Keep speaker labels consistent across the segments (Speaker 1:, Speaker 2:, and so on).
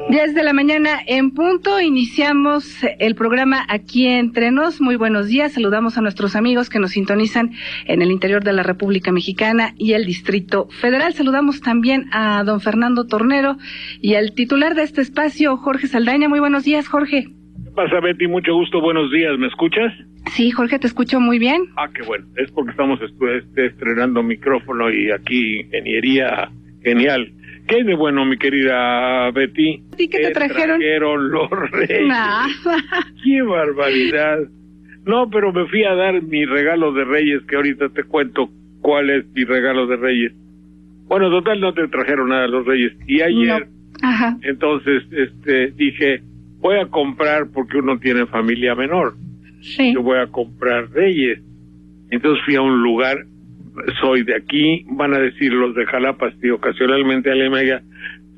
Speaker 1: 10 de la mañana en punto, iniciamos el programa Aquí Entre Nos. Muy buenos días, saludamos a nuestros amigos que nos sintonizan en el interior de la República Mexicana y el Distrito Federal. Saludamos también a don Fernando Tornero y al titular de este espacio, Jorge Saldaña. Muy buenos días, Jorge.
Speaker 2: ¿Qué pasa, Betty? Mucho gusto, buenos días. ¿Me escuchas?
Speaker 1: Sí, Jorge, te escucho muy bien.
Speaker 2: Ah, qué bueno. Es porque estamos estrenando micrófono y aquí ingeniería genial. ¿Qué hay de bueno, mi querida Betty?
Speaker 1: ¿Y qué te trajeron?
Speaker 2: Trajeron los Reyes.
Speaker 1: Nada.
Speaker 2: ¡Qué barbaridad! No, pero me fui a dar mi regalo de Reyes, que ahorita te cuento cuál es mi regalo de Reyes. Bueno, total, no te trajeron nada los Reyes. Y ayer,
Speaker 1: no. Ajá.
Speaker 2: Entonces, dije, voy a comprar, porque uno tiene familia menor.
Speaker 1: Sí.
Speaker 2: Yo voy a comprar Reyes. Entonces fui a un lugar, soy de aquí, van a decir los de Jalapa, si ocasionalmente alguien me diga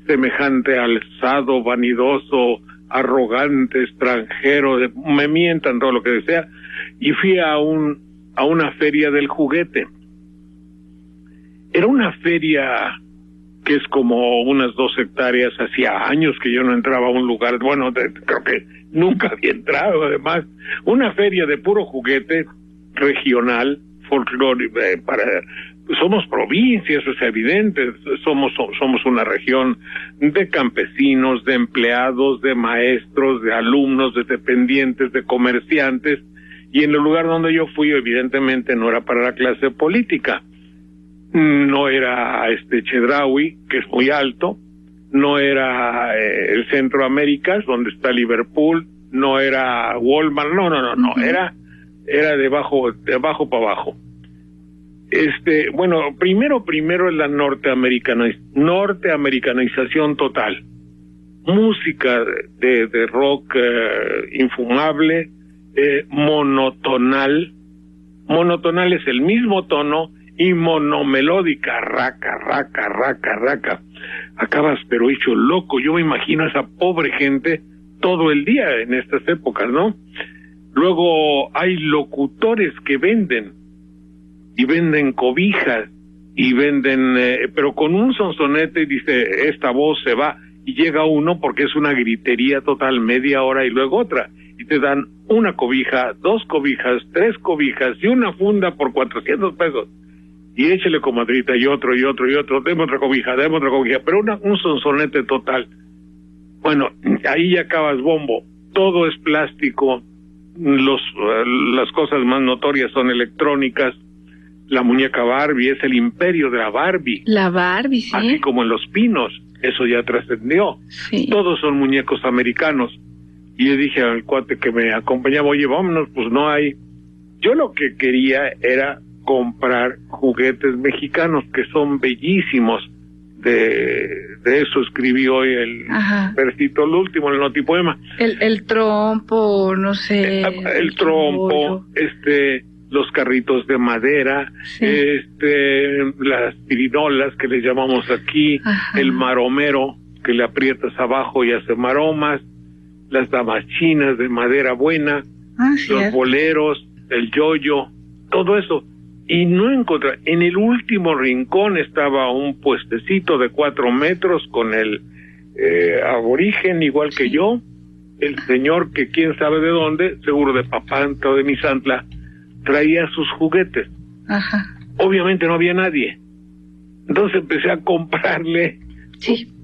Speaker 2: semejante alzado, vanidoso, arrogante, extranjero, me mientan todo lo que desea, y fui a una feria del juguete. Era una feria que es como unas 2 hectáreas, hacía años que yo no entraba a un lugar, bueno, creo que nunca había entrado, además, una feria de puro juguete regional, folclore, somos provincias, es evidente, somos una región de campesinos, de empleados, de maestros, de alumnos, de dependientes, de comerciantes, y en el lugar donde yo fui, evidentemente, no era para la clase política. No era Chedraui, que es muy alto, no era el Centro Américas, donde está Liverpool, no era Walmart, no, era de abajo para abajo. Bueno, primero es la norteamericanización total. Música de rock infumable, monotonal. Monotonal es el mismo tono, y monomelódica, raca. Acabas pero hecho loco. Yo me imagino a esa pobre gente todo el día en estas épocas, ¿no? Luego hay locutores que venden cobijas, y venden, pero con un sonsonete, y dice, esta voz se va, y llega uno porque es una gritería total, media hora y luego otra, y te dan una cobija, 2 cobijas, 3 cobijas, y una funda por 400 pesos. Y échale comadrita, y otro, deme otra cobija, pero un sonsonete total. Bueno, ahí ya acabas bombo, todo es plástico, las cosas más notorias son electrónicas, la muñeca Barbie es el imperio de la Barbie.
Speaker 1: La Barbie, sí.
Speaker 2: Así como en Los Pinos, eso ya trascendió.
Speaker 1: Sí.
Speaker 2: Todos son muñecos americanos. Y le dije al cuate que me acompañaba, oye, vámonos, pues no hay. Yo lo que quería era comprar juguetes mexicanos que son bellísimos. De eso escribí hoy el versito, el último, el notipoema.
Speaker 1: El trompo, no sé.
Speaker 2: El trompo, los carritos de madera,
Speaker 1: sí.
Speaker 2: Las pirinolas que le llamamos aquí, el maromero que le aprietas abajo y hace maromas, las damas chinas de madera buena, los boleros, el yoyo, todo eso. Y no encontré, en el último rincón estaba un puestecito de 4 metros con el aborigen igual que yo, el señor que quién sabe de dónde, seguro de Papantla o de Misantla, traía sus juguetes. Obviamente no había nadie. Entonces empecé a comprarle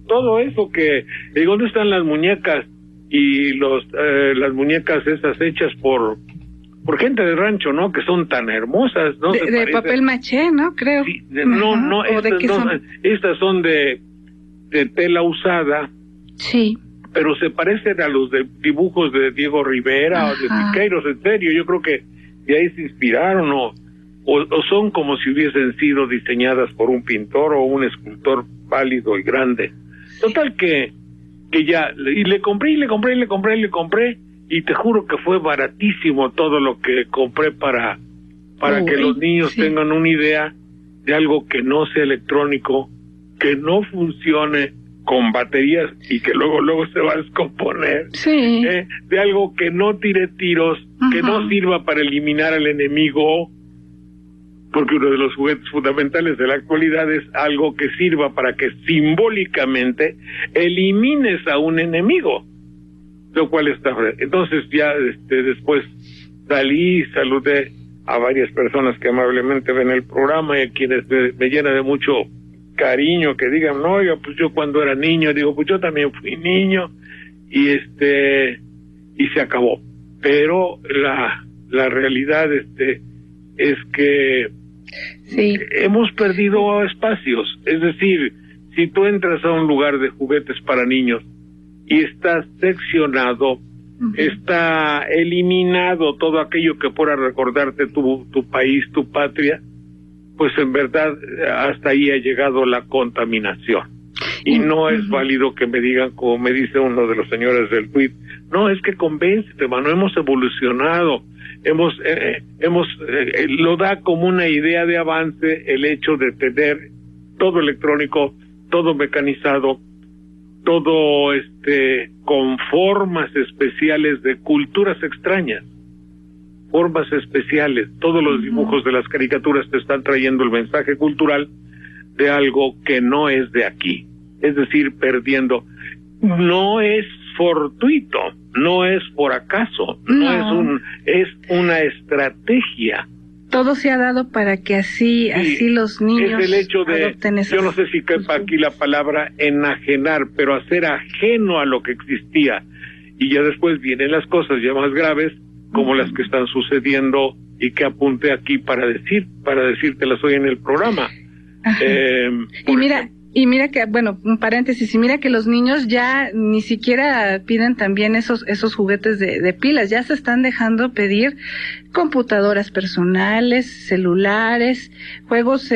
Speaker 2: todo eso que, digo, ¿dónde están las muñecas? Y las muñecas esas hechas por gente de rancho, ¿no? Que son tan hermosas, ¿no?
Speaker 1: De papel maché, ¿no? Creo.
Speaker 2: Sí, estas son de tela usada.
Speaker 1: Sí.
Speaker 2: Pero se parecen a los de dibujos de Diego Rivera o de Siqueiros, en serio. Yo creo que de ahí se inspiraron o son como si hubiesen sido diseñadas por un pintor o un escultor pálido y grande. Total que ya, y le compré, y te juro que fue baratísimo todo lo que compré para que los niños tengan una idea de algo que no sea electrónico, que no funcione con baterías y que luego se va a descomponer, de algo que no tire tiros, que no sirva para eliminar al enemigo, porque uno de los juguetes fundamentales de la actualidad es algo que sirva para que simbólicamente elimines a un enemigo, lo cual está... Entonces ya después salí, saludé a varias personas que amablemente ven el programa y a quienes me llena de mucho cariño que digan, no, oiga, pues yo cuando era niño, digo, pues yo también fui niño, y y se acabó. Pero la realidad es que
Speaker 1: sí,
Speaker 2: hemos perdido espacios. Es decir, si tú entras a un lugar de juguetes para niños y está seccionado, está eliminado todo aquello que pueda recordarte tu país, tu patria, pues en verdad hasta ahí ha llegado la contaminación. Y no es válido que me digan, como me dice uno de los señores del tuit, no, es que convéncete, mano, hemos evolucionado, lo da como una idea de avance el hecho de tener todo electrónico, todo mecanizado, todo con formas especiales de culturas extrañas, formas especiales. Todos los dibujos de las caricaturas te están trayendo el mensaje cultural de algo que no es de aquí, es decir, perdiendo. No es fortuito, no es por acaso, no es una estrategia.
Speaker 1: Todo se ha dado para que así los niños
Speaker 2: es el hecho de,
Speaker 1: adopten esas...
Speaker 2: yo no sé si quepa aquí la palabra enajenar, pero hacer ajeno a lo que existía. Y ya después vienen las cosas ya más graves, como las que están sucediendo y que apunté aquí para decírtelas hoy en el programa.
Speaker 1: Y mira que, bueno, un paréntesis, y mira que los niños ya ni siquiera piden también esos juguetes de pilas, ya se están dejando pedir computadoras personales, celulares, juegos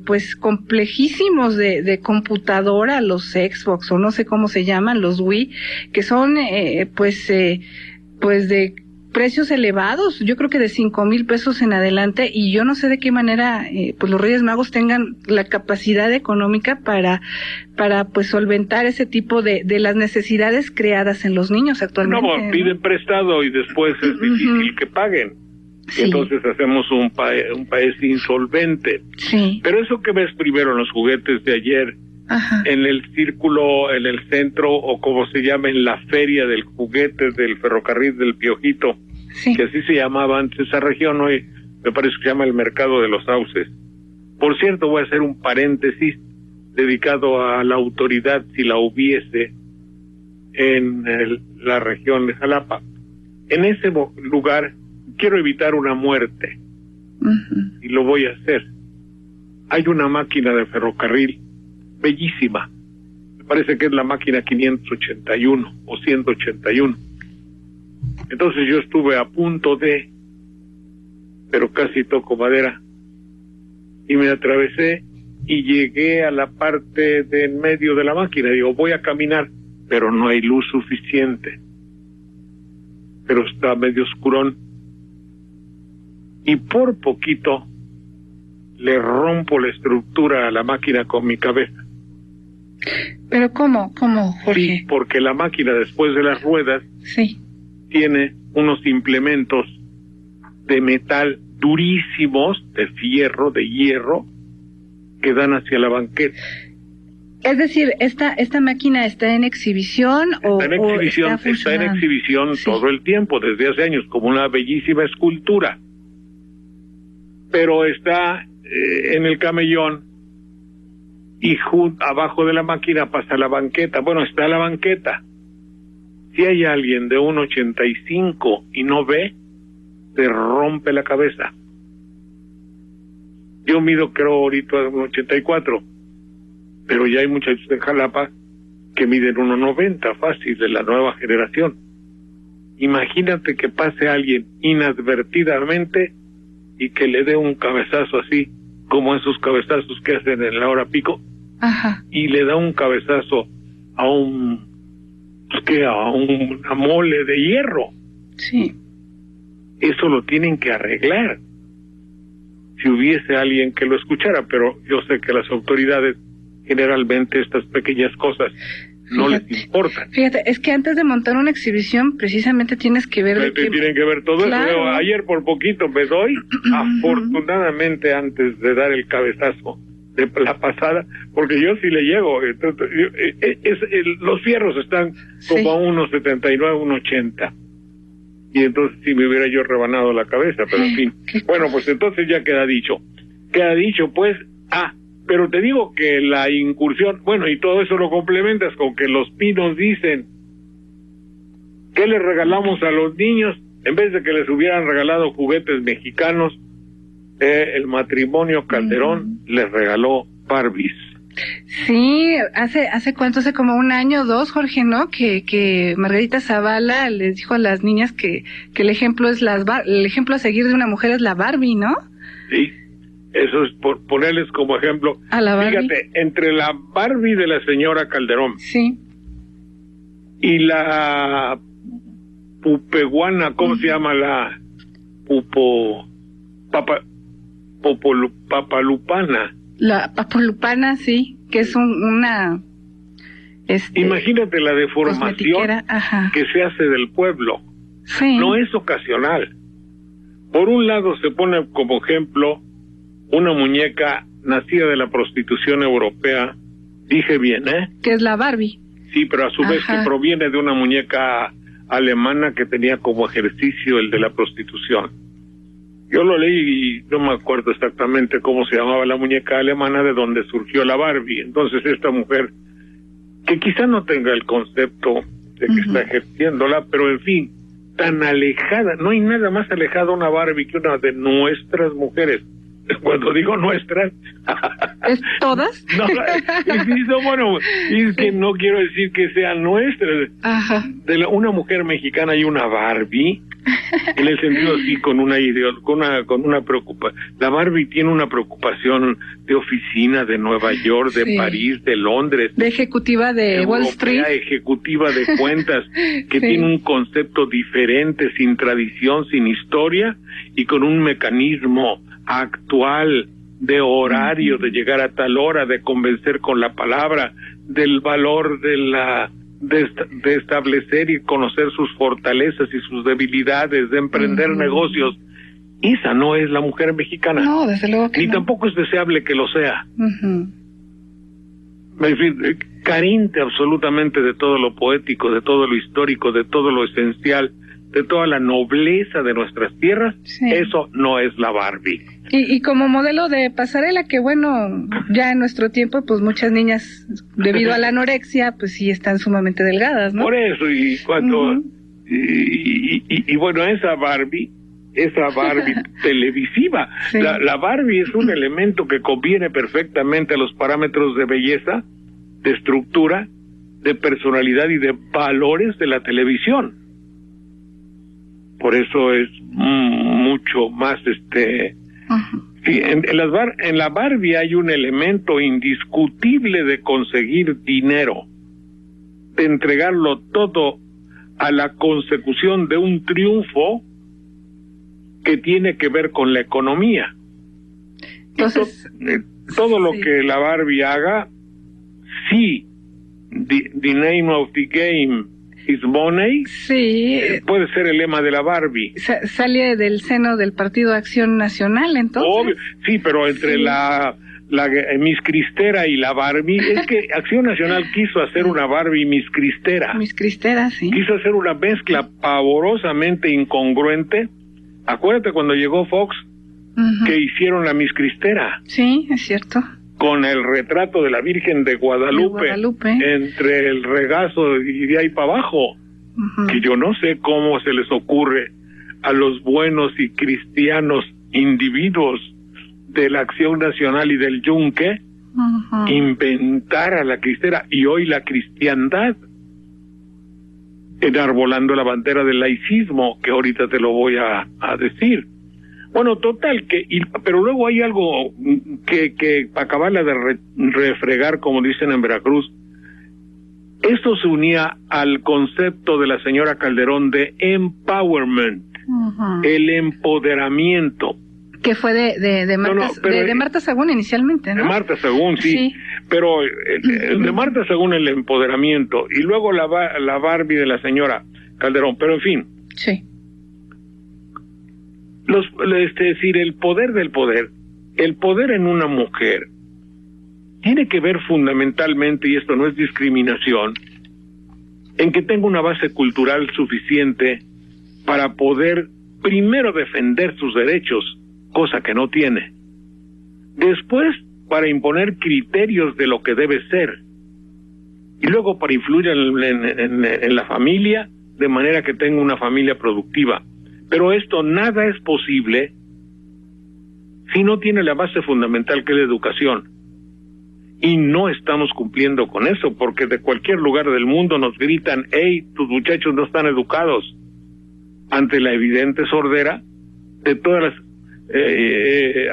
Speaker 1: pues complejísimos de computadora, los Xbox o no sé cómo se llaman, los Wii, que son pues de precios elevados, yo creo que de 5,000 pesos en adelante, y yo no sé de qué manera pues los Reyes Magos tengan la capacidad económica para pues solventar ese tipo de las necesidades creadas en los niños actualmente.
Speaker 2: No, piden prestado y después es difícil que paguen. Sí. Entonces hacemos un país insolvente.
Speaker 1: Sí.
Speaker 2: Pero eso que ves primero en los juguetes de ayer, en el círculo, en el centro, o como se llama, en la feria del juguete del ferrocarril del Piojito, sí, que así se llamaba antes esa región, hoy me parece que se llama el Mercado de los Sauces. Por cierto, voy a hacer un paréntesis dedicado a la autoridad, si la hubiese, en la región de Jalapa. En ese lugar quiero evitar una muerte, y lo voy a hacer. Hay una máquina de ferrocarril bellísima, me parece que es la máquina 581 o 181. Entonces yo estuve a punto de, pero casi toco madera, y me atravesé y llegué a la parte de en medio de la máquina. Digo, voy a caminar, pero no hay luz suficiente, pero está medio oscurón, y por poquito le rompo la estructura a la máquina con mi cabeza.
Speaker 1: ¿Pero cómo, Jorge?
Speaker 2: Sí, porque la máquina, después de las ruedas,
Speaker 1: sí,
Speaker 2: tiene unos implementos de metal durísimos, de fierro, de hierro, que dan hacia la banqueta.
Speaker 1: Es decir, ¿esta máquina está en exhibición o
Speaker 2: está en exhibición
Speaker 1: sí,
Speaker 2: todo el tiempo, desde hace años, como una bellísima escultura. Pero está en el camellón, y abajo de la máquina pasa la banqueta. Bueno, está la banqueta. Si hay alguien de 1,85 y no ve, se rompe la cabeza. Yo mido, creo, ahorita 1,84, pero ya hay muchachos de Jalapa que miden 1,90 fácil, de la nueva generación. Imagínate que pase alguien inadvertidamente y que le dé un cabezazo así, como esos cabezazos que hacen en la hora pico, y le da un cabezazo a una mole de hierro.
Speaker 1: Sí.
Speaker 2: Eso lo tienen que arreglar. Si hubiese alguien que lo escuchara, pero yo sé que las autoridades, generalmente estas pequeñas cosas no les importa.
Speaker 1: Fíjate, es que antes de montar una exhibición, precisamente tienes que ver...
Speaker 2: Tienen que ver todo
Speaker 1: claro.
Speaker 2: eso. Ayer por poquito me doy, afortunadamente antes de dar el cabezazo de la pasada, porque yo sí le llego. Los fierros están como a 1.79, 1.80. Y entonces sí me hubiera yo rebanado la cabeza, pero en fin. Bueno, pues entonces ya queda dicho. Queda dicho, pues, pero te digo que la incursión, bueno, y todo eso lo complementas con que los pinos dicen, ¿qué les regalamos a los niños? En vez de que les hubieran regalado juguetes mexicanos, el matrimonio Calderón les regaló Barbies.
Speaker 1: Sí, hace cuánto, hace como 1 año o 2, Jorge, ¿no? Que Margarita Zavala les dijo a las niñas que el ejemplo es el ejemplo a seguir de una mujer es la Barbie, ¿no?
Speaker 2: Sí, eso es por ponerles como ejemplo.
Speaker 1: A la Barbie.
Speaker 2: Fíjate, entre la Barbie de la señora Calderón,
Speaker 1: sí,
Speaker 2: y la pupeguana, ¿cómo se llama la papalupana?
Speaker 1: La papalupana, sí, que es una
Speaker 2: imagínate la deformación que se hace del pueblo.
Speaker 1: Sí.
Speaker 2: No es ocasional. Por un lado se pone como ejemplo una muñeca nacida de la prostitución europea, dije bien,
Speaker 1: que es la Barbie.
Speaker 2: Sí, pero a su vez que proviene de una muñeca alemana que tenía como ejercicio el de la prostitución. Yo lo leí y no me acuerdo exactamente cómo se llamaba la muñeca alemana de donde surgió la Barbie. Entonces esta mujer, que quizá no tenga el concepto de que está ejerciéndola, pero en fin, tan alejada, no hay nada más alejada una Barbie que una de nuestras mujeres. Cuando digo nuestras...
Speaker 1: ¿Es todas?
Speaker 2: No, bueno, es que no quiero decir que sean nuestras. Una mujer mexicana y una Barbie, en el sentido así, con una preocupación. La Barbie tiene una preocupación de oficina de Nueva York, de París, de Londres.
Speaker 1: De ejecutiva de Wall Street.
Speaker 2: Ejecutiva de cuentas, que tiene un concepto diferente, sin tradición, sin historia, y con un mecanismo actual de horario, de llegar a tal hora, de convencer con la palabra, del valor de establecer y conocer sus fortalezas y sus debilidades, de emprender negocios. Esa no es la mujer mexicana.
Speaker 1: No, desde luego que
Speaker 2: ni tampoco es deseable que lo sea. Es decir, carente absolutamente de todo lo poético, de todo lo histórico, de todo lo esencial, de toda la nobleza de nuestras tierras. Eso no es la Barbie.
Speaker 1: Y como modelo de pasarela, que bueno, ya en nuestro tiempo, pues muchas niñas, debido a la anorexia, pues sí están sumamente delgadas, ¿no?
Speaker 2: Por eso, y cuando... y bueno, esa Barbie televisiva, la Barbie es un elemento que conviene perfectamente a los parámetros de belleza, de estructura, de personalidad y de valores de la televisión. Por eso es mucho más sí, en la Barbie hay un elemento indiscutible de conseguir dinero, de entregarlo todo a la consecución de un triunfo que tiene que ver con la economía. Entonces, todo lo que la Barbie haga, sí, the name of the game is money, puede ser el lema de la Barbie.
Speaker 1: Sale del seno del Partido Acción Nacional, entonces.
Speaker 2: Obvio, sí, pero entre la Miss Cristera y la Barbie, es que Acción Nacional quiso hacer una Barbie Miss Cristera.
Speaker 1: Miss Cristera, sí.
Speaker 2: Quiso hacer una mezcla pavorosamente incongruente. Acuérdate cuando llegó Fox, que hicieron la Miss Cristera.
Speaker 1: Sí, es cierto.
Speaker 2: Con el retrato de la Virgen de Guadalupe, entre el regazo y de ahí para abajo. Que yo no sé cómo se les ocurre a los buenos y cristianos individuos de la Acción Nacional y del Yunque inventar a la cristera, y hoy la cristiandad enarbolando la bandera del laicismo, que ahorita te lo voy a decir. Bueno, total, pero luego hay algo que acabarla de refregar, como dicen en Veracruz. Esto se unía al concepto de la señora Calderón de empowerment, el empoderamiento.
Speaker 1: Que fue de Marta, de Marta Sagún inicialmente, ¿no?
Speaker 2: De Marta Sagún, sí. pero el de Marta según el empoderamiento, y luego la Barbie de la señora Calderón, pero en fin.
Speaker 1: Sí.
Speaker 2: Es decir, el poder del poder, el poder en una mujer, tiene que ver fundamentalmente, y esto no es discriminación, en que tenga una base cultural suficiente para poder primero defender sus derechos, cosa que no tiene. Después, para imponer criterios de lo que debe ser. Y luego para influir en la familia, de manera que tenga una familia productiva. Pero esto nada es posible si no tiene la base fundamental que es la educación. Y no estamos cumpliendo con eso, porque de cualquier lugar del mundo nos gritan, hey, tus muchachos no están educados, ante la evidente sordera de todas las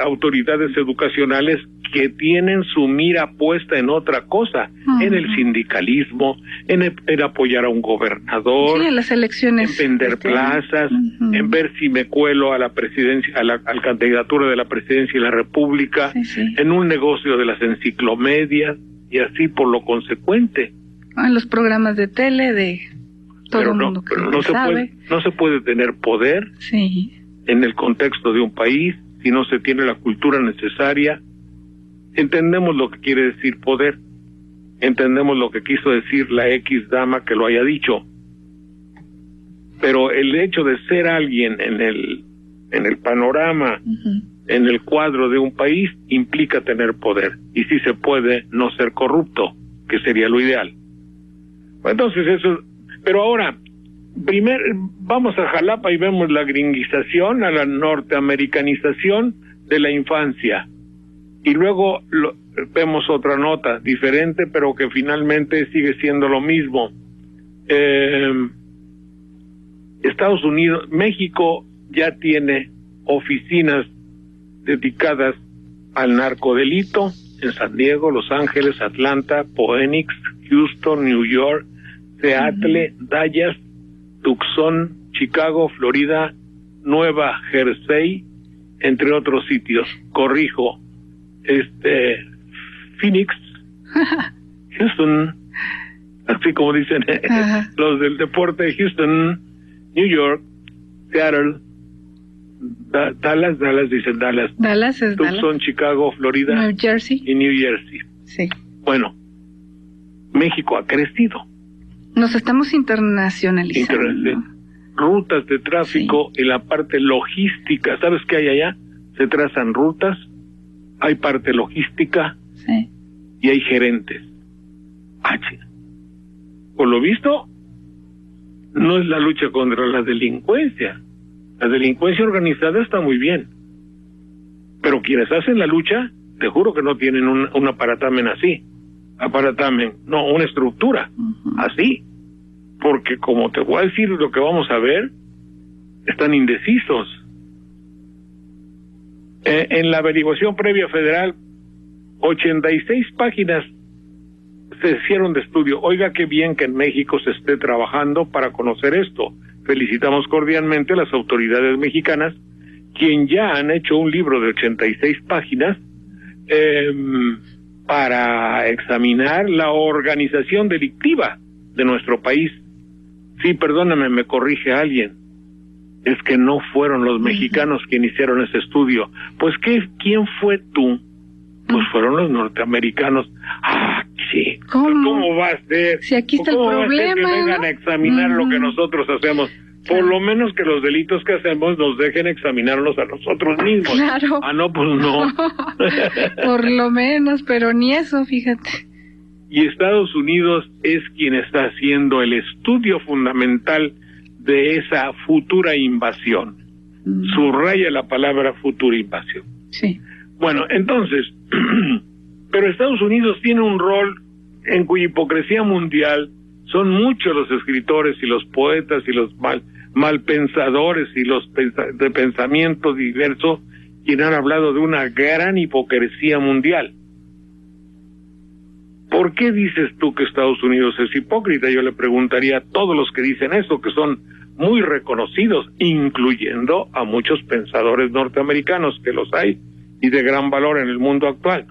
Speaker 2: autoridades educacionales que tienen su mira puesta en otra cosa, en el sindicalismo, en apoyar a un gobernador,
Speaker 1: sí, en las elecciones,
Speaker 2: en vender plazas, en ver si me cuelo a la presidencia, a la candidatura de la presidencia de la República, en un negocio de las enciclomedias, y así por lo consecuente.
Speaker 1: En los programas de tele de todo el mundo que
Speaker 2: no se puede tener poder en el contexto de un país si no se tiene la cultura necesaria. Entendemos lo que quiere decir poder, entendemos lo que quiso decir la X dama que lo haya dicho, pero el hecho de ser alguien en el panorama, en el cuadro de un país, implica tener poder, y si se puede no ser corrupto, que sería lo ideal. Entonces eso, pero ahora primero vamos a Jalapa y vemos la gringuización, a la norteamericanización de la infancia. Y luego vemos otra nota diferente, pero que finalmente sigue siendo lo mismo. Estados Unidos, México ya tiene oficinas dedicadas al narcodelito en San Diego, Los Ángeles, Atlanta, Phoenix, Houston, New York, Seattle, Dallas, Tucson, Chicago, Florida, Nueva Jersey, entre otros sitios. Corrijo, Phoenix, Houston, así como dicen los del deporte, Houston, New York, Seattle, Dallas dicen Dallas.
Speaker 1: Dallas es
Speaker 2: Tucson,
Speaker 1: Dallas.
Speaker 2: Chicago, Florida,
Speaker 1: New Jersey.
Speaker 2: y New Jersey.
Speaker 1: Sí.
Speaker 2: Bueno, México ha crecido.
Speaker 1: Nos estamos internacionalizando.
Speaker 2: Rutas de tráfico y la parte logística. ¿Sabes qué hay allá? Se trazan rutas, hay parte logística y hay gerentes. Por lo visto, no es la lucha contra la delincuencia. La delincuencia organizada está muy bien, pero quienes hacen la lucha, te juro que no tienen un aparatamen así. No, una estructura así, porque como te voy a decir lo que vamos a ver, están indecisos. En la averiguación previa federal, 86 páginas se hicieron de estudio. Oiga, qué bien que en México se esté trabajando para conocer esto. Felicitamos cordialmente a las autoridades mexicanas, quien ya han hecho un libro de 86 páginas para examinar la organización delictiva de nuestro país. Sí, perdóname, me corrige alguien. Es que no fueron los mexicanos quienes hicieron ese estudio. Pues, ¿quién fue tú? Pues fueron los norteamericanos. Sí. ¿Cómo va a ser?
Speaker 1: Si aquí está el problema.
Speaker 2: ¿Cómo va a ser que vengan a examinar lo que nosotros hacemos? Por lo menos que los delitos que hacemos nos dejen examinarlos a nosotros mismos.
Speaker 1: Claro.
Speaker 2: No, pues no.
Speaker 1: Por lo menos, pero ni eso, fíjate.
Speaker 2: Y Estados Unidos es quien está haciendo el estudio fundamental de esa futura invasión. Subraya la palabra futura invasión.
Speaker 1: Sí.
Speaker 2: Bueno, entonces, pero Estados Unidos tiene un rol en cuya hipocresía mundial son muchos los escritores y los poetas y los malpensadores y los de pensamiento diverso quienes han hablado de una gran hipocresía mundial. ¿Por qué dices tú que Estados Unidos es hipócrita? Yo le preguntaría a todos los que dicen eso, que son muy reconocidos, incluyendo a muchos pensadores norteamericanos, que los hay, y de gran valor en el mundo actual.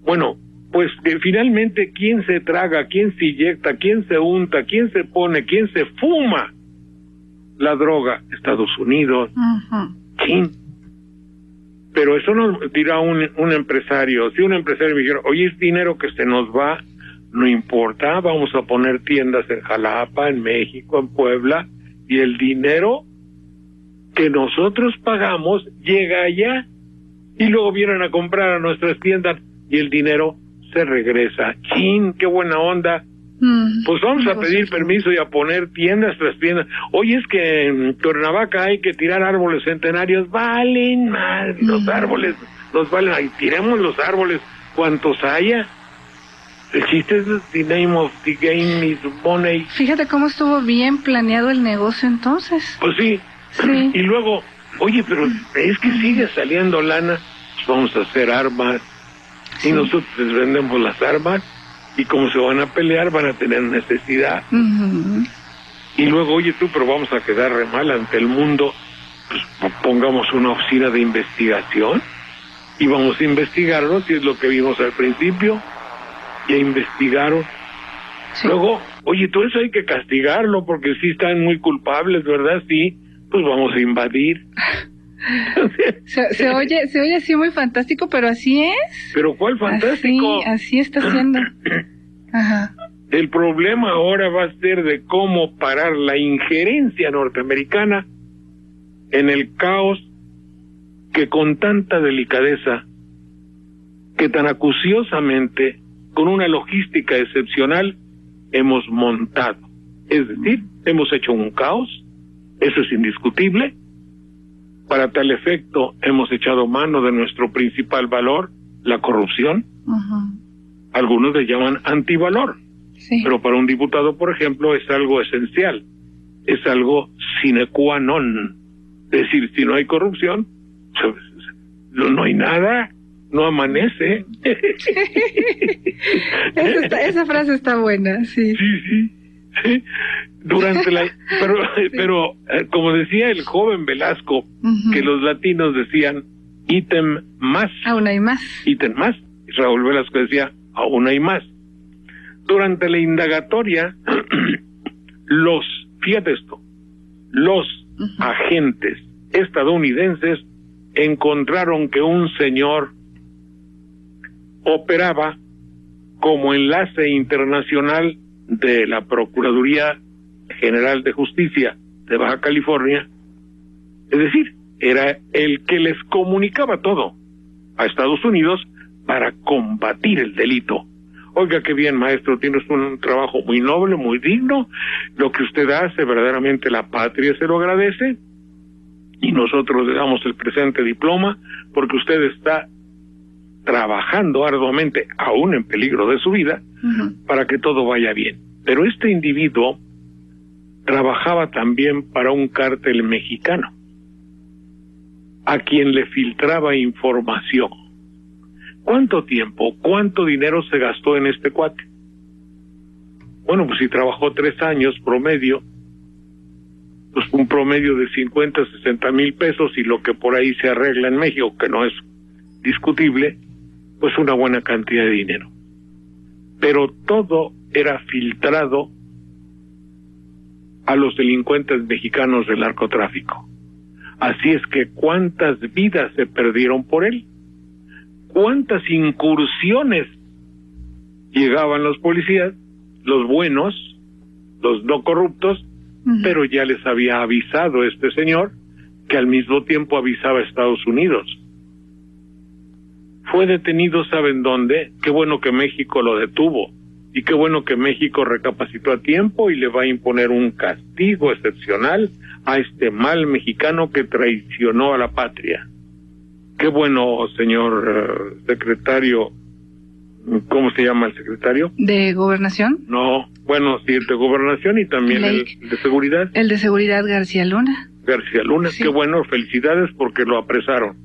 Speaker 2: Bueno, pues que finalmente quién se traga, quién se inyecta, quién se unta, quién se pone, quién se fuma la droga. Estados Unidos. ¿Quién? Pero eso nos dirá un empresario. Si un empresario me dijera, oye, es dinero que se nos va, no importa, vamos a poner tiendas en Jalapa, en México, en Puebla, y el dinero que nosotros pagamos llega allá, y luego vienen a comprar a nuestras tiendas, y el dinero se regresa. ¡Chin! ¡Qué buena onda! Pues vamos a pedir permiso y a poner tiendas tras tiendas. Oye, es que en Cuernavaca hay que tirar árboles centenarios. Valen más, los árboles los valen. Ahí tiremos los árboles, cuantos haya. El chiste es the name of the game is money.
Speaker 1: Fíjate cómo estuvo bien planeado el negocio entonces.
Speaker 2: Pues sí. Y luego, oye, pero es que sigue saliendo lana. Pues vamos a hacer armas. Y nosotros les vendemos las armas, y como se van a pelear, van a tener necesidad. Y luego, oye tú, pero vamos a quedar re mal ante el mundo, pues pongamos una oficina de investigación, y vamos a investigarlo, si es lo que vimos al principio, y investigaron. Luego, oye, todo eso hay que castigarlo, porque sí están muy culpables, ¿verdad? Sí, pues vamos a invadir.
Speaker 1: Se oye así muy fantástico, pero así es.
Speaker 2: ¿Pero cuál fantástico?
Speaker 1: Así está siendo. Ajá.
Speaker 2: El problema ahora va a ser de cómo parar la injerencia norteamericana en el caos que con tanta delicadeza, que tan acuciosamente, con una logística excepcional, hemos montado. Es decir, hemos hecho un caos, eso es indiscutible. Para tal efecto, hemos echado mano de nuestro principal valor, la corrupción. Algunos le llaman antivalor. Pero para un diputado, por ejemplo, es algo esencial. Es algo sine qua non. Es decir, si no hay corrupción, no hay nada, no amanece.
Speaker 1: Esa frase está buena, sí.
Speaker 2: Sí. Durante pero como decía el joven Velasco, que los latinos decían ítem más.
Speaker 1: Aún hay más.
Speaker 2: Ítem más. Y Raúl Velasco decía aún hay más. Durante la indagatoria, fíjate esto, los agentes estadounidenses encontraron que un señor operaba como enlace internacional de la Procuraduría General de Justicia de Baja California, es decir, era el que les comunicaba todo a Estados Unidos para combatir el delito. Oiga, qué bien, maestro, tienes un trabajo muy noble, muy digno, lo que usted hace, verdaderamente la patria se lo agradece, y nosotros le damos el presente diploma, porque usted está trabajando arduamente, aún en peligro de su vida, para que todo vaya bien. Pero este individuo trabajaba también para un cártel mexicano, a quien le filtraba información. ¿Cuánto tiempo, cuánto dinero se gastó en este cuate? Bueno, pues si trabajó 3 años promedio, pues un promedio de 50, 60 mil pesos, y lo que por ahí se arregla en México, que no es discutible, pues una buena cantidad de dinero. Pero todo era filtrado a los delincuentes mexicanos del narcotráfico. Así es que cuántas vidas se perdieron por él, cuántas incursiones llegaban los policías, los buenos, los no corruptos, pero ya les había avisado este señor, que al mismo tiempo avisaba a Estados Unidos. Fue detenido, ¿saben dónde? Qué bueno que México lo detuvo, y qué bueno que México recapacitó a tiempo y le va a imponer un castigo excepcional a este mal mexicano que traicionó a la patria. Qué bueno, señor secretario. ¿Cómo se llama el secretario?
Speaker 1: ¿De Gobernación?
Speaker 2: No, bueno, sí, el de Gobernación y también el de Seguridad.
Speaker 1: El de Seguridad, García Luna.
Speaker 2: García Luna, sí. Qué bueno, felicidades porque lo apresaron.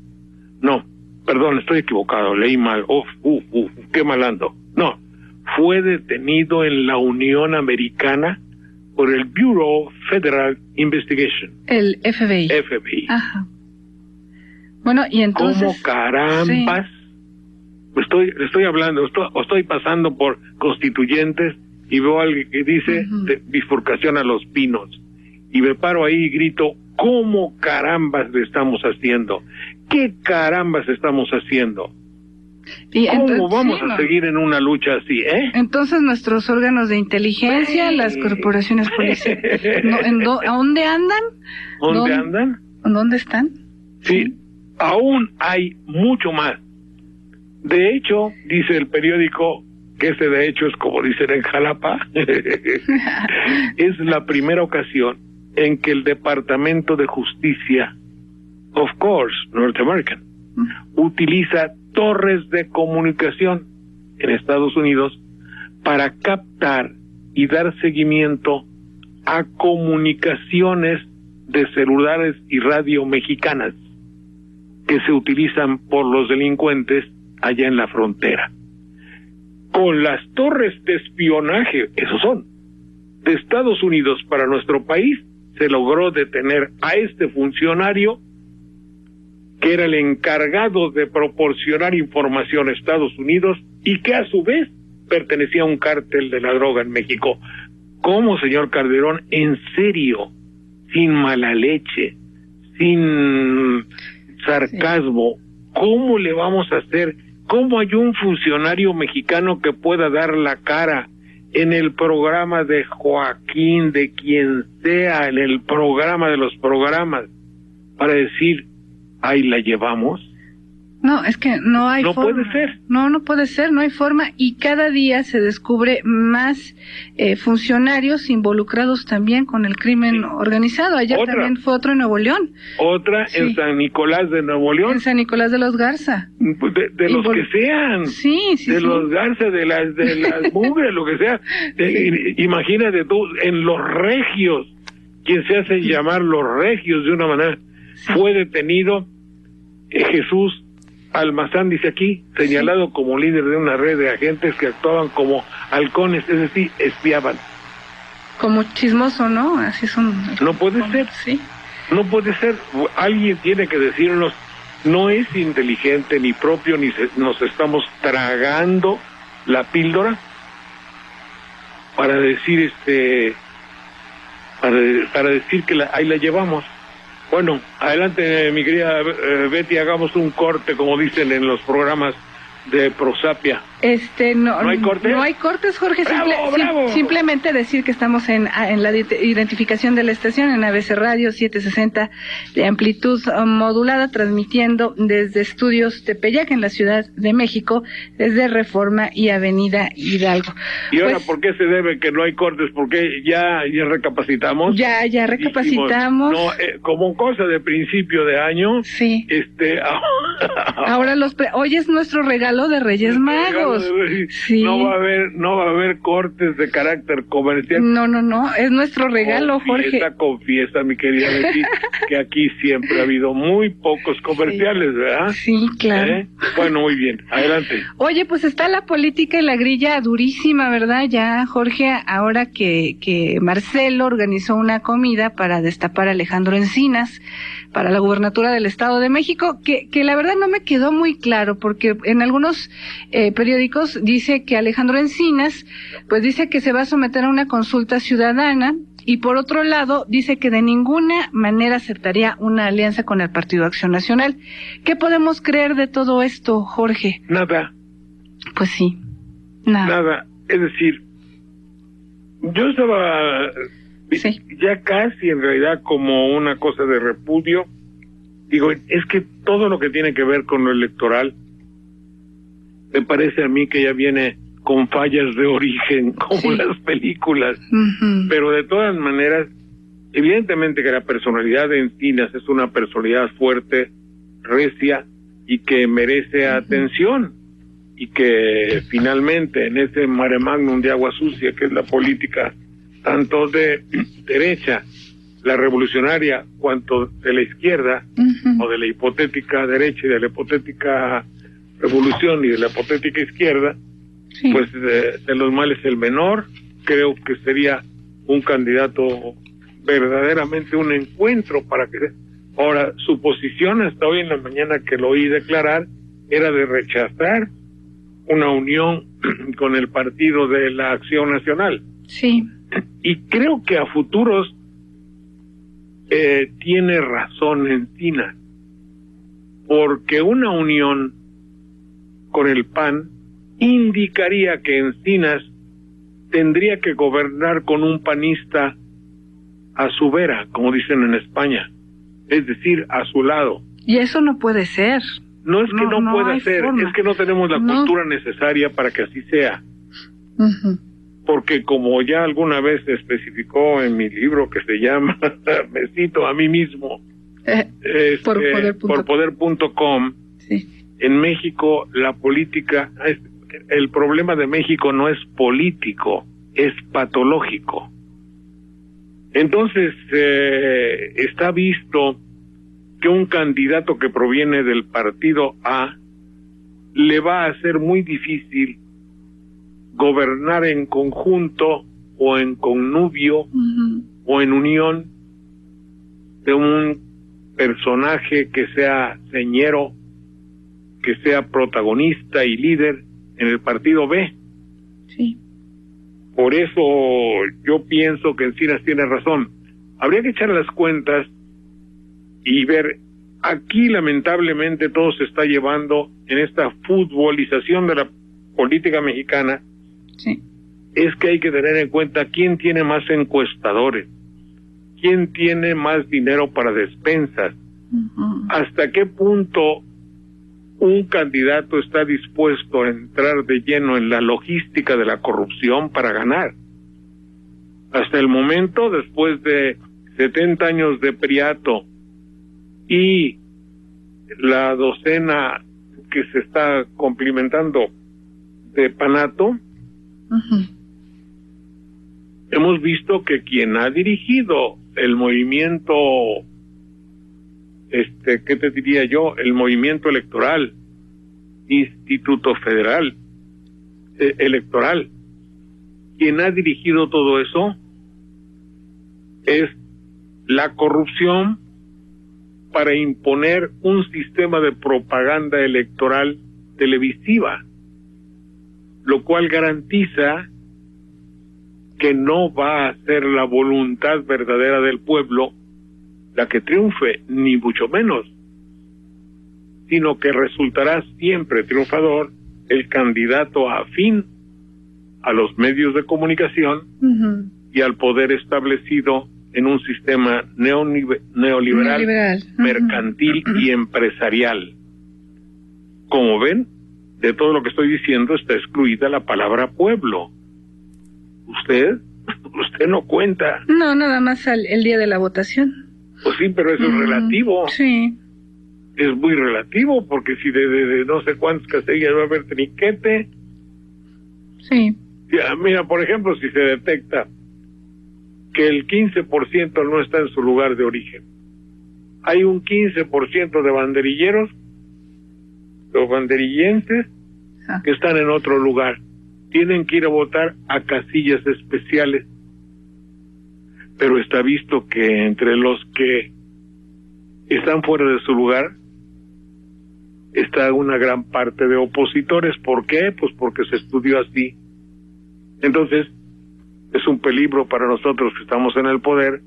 Speaker 2: No, perdón, estoy equivocado, leí mal. Qué mal ando. No, fue detenido en la Unión Americana por el Bureau Federal Investigation.
Speaker 1: El FBI.
Speaker 2: FBI.
Speaker 1: Ajá. Bueno, y entonces...
Speaker 2: ¿Cómo carambas estoy hablando, estoy pasando por Constituyentes y veo a alguien que dice de bifurcación a Los Pinos y me paro ahí y grito, ¿cómo carambas le estamos haciendo? ¿Qué carambas estamos haciendo?
Speaker 1: Y
Speaker 2: ¿Cómo vamos a seguir en una lucha así,
Speaker 1: Entonces nuestros órganos de inteligencia, las corporaciones policiales, ¿a dónde andan?
Speaker 2: ¿Dónde andan?
Speaker 1: ¿Dónde están?
Speaker 2: Sí, aún hay mucho más. De hecho, dice el periódico, que ese de hecho es como dicen en Jalapa, es la primera ocasión en que el Departamento de Justicia, of course, North American, utiliza torres de comunicación en Estados Unidos para captar y dar seguimiento a comunicaciones de celulares y radio mexicanas que se utilizan por los delincuentes allá en la frontera. Con las torres de espionaje, esos son, de Estados Unidos para nuestro país, se logró detener a este funcionario que era el encargado de proporcionar información a Estados Unidos y que a su vez pertenecía a un cártel de la droga en México. ¿Cómo, señor Calderón? En serio, sin mala leche, sin sarcasmo, ¿cómo le vamos a hacer? ¿Cómo hay un funcionario mexicano que pueda dar la cara en el programa de Joaquín, de quien sea, en el programa de los programas, para decir, ahí la llevamos?
Speaker 1: No, es que no hay forma.
Speaker 2: No puede ser.
Speaker 1: No puede ser, no hay forma. Y cada día se descubre más funcionarios involucrados también con el crimen organizado. Ayer también fue otro en Nuevo León.
Speaker 2: Otra en San Nicolás de Nuevo León.
Speaker 1: En San Nicolás de los Garza.
Speaker 2: De los que sean.
Speaker 1: Sí.
Speaker 2: Los Garza, de las mugres, lo que sea. Imagínate tú, en los regios, quien se hace llamar los regios de una manera, fue detenido Jesús Almazán, dice aquí, señalado como líder de una red de agentes que actuaban como halcones, es decir, espiaban.
Speaker 1: Como chismoso, ¿no? Así son.
Speaker 2: No puede ser.
Speaker 1: Sí.
Speaker 2: No puede ser. Alguien tiene que decirnos, no es inteligente ni propio, ni nos estamos tragando la píldora para decir para decir que ahí la llevamos. Bueno, adelante, mi querida Betty, hagamos un corte, como dicen en los programas de Prosapia.
Speaker 1: ¿No
Speaker 2: hay cortes?
Speaker 1: No hay cortes, Jorge.
Speaker 2: ¡Bravo!
Speaker 1: Simplemente decir que estamos en la identificación de la estación en ABC Radio 760 de amplitud modulada, transmitiendo desde Estudios Tepeyac en la Ciudad de México, desde Reforma y Avenida Hidalgo.
Speaker 2: ¿Y ahora por qué se debe que no hay cortes? Porque ya recapacitamos.
Speaker 1: Ya recapacitamos.
Speaker 2: Dijimos, como cosa de principio de año.
Speaker 1: Sí.
Speaker 2: Ahora
Speaker 1: hoy es nuestro regalo de Reyes Magos. Sí.
Speaker 2: No va a haber cortes de carácter comercial.
Speaker 1: No, es nuestro regalo, Jorge.
Speaker 2: Confiesa, mi querida Betty, que aquí siempre ha habido muy pocos comerciales, ¿verdad?
Speaker 1: Sí, claro.
Speaker 2: Bueno, muy bien, adelante.
Speaker 1: Oye, pues está la política y la grilla durísima, ¿verdad? Ya, Jorge, ahora que Marcelo organizó una comida para destapar a Alejandro Encinas para la gubernatura del Estado de México, que la verdad no me quedó muy claro, porque en algunos periódicos dice que Alejandro Encinas, pues dice que se va a someter a una consulta ciudadana, y por otro lado dice que de ninguna manera aceptaría una alianza con el Partido Acción Nacional. ¿Qué podemos creer de todo esto, Jorge?
Speaker 2: Nada.
Speaker 1: Pues sí, nada.
Speaker 2: Es decir, yo estaba ya casi en realidad como una cosa de repudio. Digo, es que todo lo que tiene que ver con lo electoral me parece a mí que ya viene con fallas de origen, como las películas. Pero de todas maneras, evidentemente que la personalidad de Encinas es una personalidad fuerte, recia, y que merece atención, y que finalmente en ese mare magnum de agua sucia que es la política, tanto de derecha, la revolucionaria, cuanto de la izquierda, o de la hipotética derecha y de la hipotética revolución y de la hipotética izquierda, pues de los males el menor. Creo que sería un candidato verdaderamente un encuentro para que... Ahora, su posición hasta hoy en la mañana que lo oí declarar era de rechazar una unión con el Partido de la Acción Nacional.
Speaker 1: Sí.
Speaker 2: Y creo que a futuros tiene razón Encinas, porque una unión con el PAN indicaría que Encinas tendría que gobernar con un panista a su vera, como dicen en España, es decir, a su lado.
Speaker 1: Y eso no puede ser.
Speaker 2: No es que no pueda ser, es que no tenemos la cultura necesaria para que así sea. Porque como ya alguna vez se especificó en mi libro que se llama, me cito a mí mismo, por poder.com,
Speaker 1: sí.
Speaker 2: En México la política, el problema de México no es político, es patológico. Entonces, está visto que un candidato que proviene del partido A le va a ser muy difícil gobernar en conjunto o en connubio o en unión de un personaje que sea señero, que sea protagonista y líder en el partido B.
Speaker 1: Sí.
Speaker 2: Por eso yo pienso que Encinas tiene razón. Habría que echar las cuentas y ver, aquí lamentablemente todo se está llevando en esta futbolización de la política mexicana.
Speaker 1: Sí.
Speaker 2: Es que hay que tener en cuenta quién tiene más encuestadores, quién tiene más dinero para despensas, hasta qué punto un candidato está dispuesto a entrar de lleno en la logística de la corrupción para ganar. Hasta el momento, después de 70 años de priato y la docena que se está cumplimentando de panato, hemos visto que quien ha dirigido el movimiento, ¿qué te diría yo? El movimiento electoral, Instituto Federal Electoral, quien ha dirigido todo eso es la corrupción para imponer un sistema de propaganda electoral televisiva, lo cual garantiza que no va a ser la voluntad verdadera del pueblo la que triunfe, ni mucho menos, sino que resultará siempre triunfador el candidato afín a los medios de comunicación y al poder establecido en un sistema neoliberal, mercantil y empresarial. Como ven, de todo lo que estoy diciendo está excluida la palabra pueblo. Usted no cuenta.
Speaker 1: No, nada más el día de la votación.
Speaker 2: Pues sí, pero eso es relativo.
Speaker 1: Sí.
Speaker 2: Es muy relativo, porque si de no sé cuántas casillas va a haber trinquete.
Speaker 1: Sí.
Speaker 2: Ya, mira, por ejemplo, si se detecta que el 15% no está en su lugar de origen, hay un 15% de banderilleros, los banderillenses, que están en otro lugar. Tienen que ir a votar a casillas especiales. Pero está visto que entre los que están fuera de su lugar está una gran parte de opositores. ¿Por qué? Pues porque se estudió así. Entonces, es un peligro para nosotros que estamos en el poder